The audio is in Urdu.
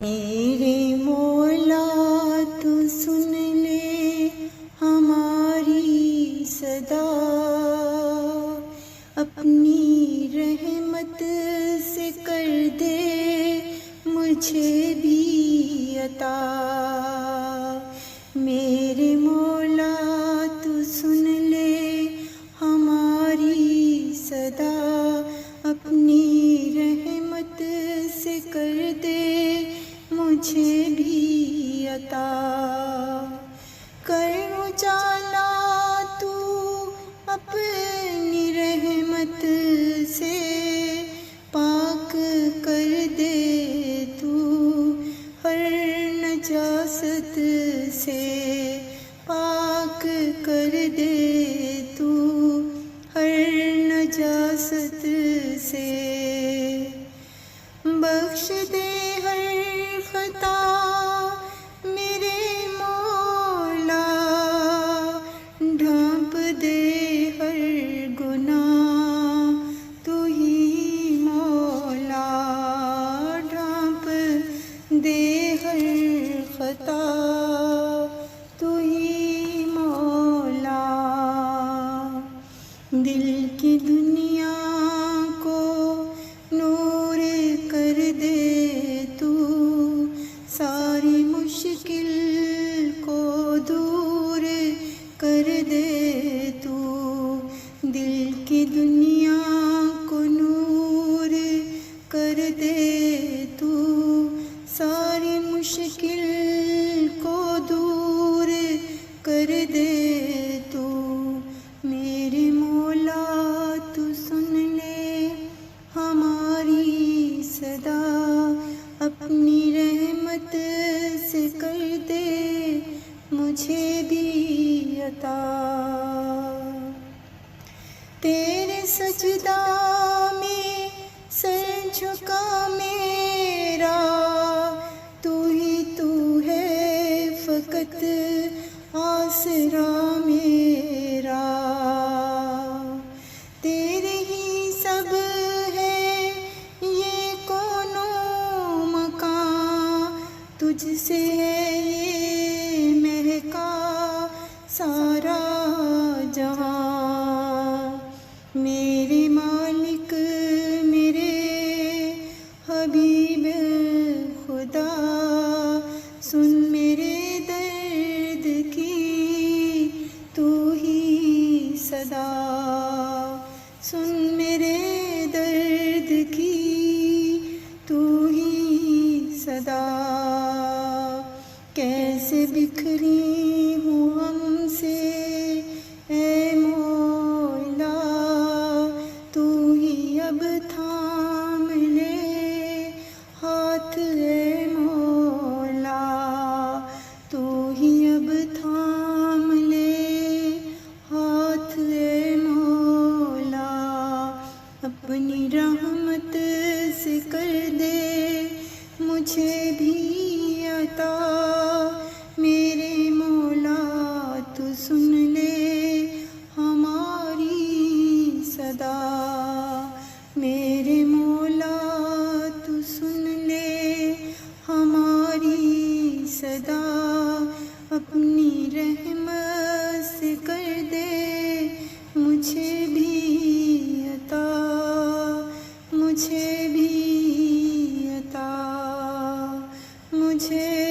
میرے مولا تو سن لے ہماری صدا، اپنی رحمت سے کر دے مجھے بھی عطا۔ میرے مولا تو سن لے ہماری صدا، اپنی رحمت سے کر دے مجھے بھی عطا۔ کر اجالا تو اپنی رحمت سے، پاک کر دے تو ہر نجاست سے، پاک کر دے تو ہر نجاست سے۔ بخش دے ہر خطا میرے مولا، ڈھانپ دے ہر گناہ تو ہی مولا، ڈھانپ دے ہر خطا تو ہی مولا۔ دل کی دنیا کو نور کر دے تو، ساری مشکل کو دور کر دے تو، دل کی دنیا کو نور کر دے تو، ساری مشکل کو دور کر دے تو۔ میرے مولا تو سن لے ہماری صدا، اپنی رحمت سے کر دے مجھے بھی عطا۔ تیرے سجدہ میں سر جھکا میرا، تو ہے فقط آسرا میرا۔ تیرے ہی سب ہے یہ کون و مکان، تجھ سے ہے یہ مہکا سارا جہاں۔ میرے مالک میرے حبیب خدا، سن میرے درد کی تو ہی صدا، سن میرے درد کی تو ہی صدا۔ کیسے بکھری ہوں ہم سے اے مولا، تو ہی اب تھام لے ہاتھ اے مولا، تو ہی اب تھام لے ہاتھ اے مولا۔ اپنی رحمت سے کر دے مجھے بھی عطا۔ میرے مولا تو سن لے ہماری صدا، میرے مولا تو سن لے ہماری صدا، اپنی رحمت سے کر دے مجھے بھی عطا، مجھے بھی عطا، مجھے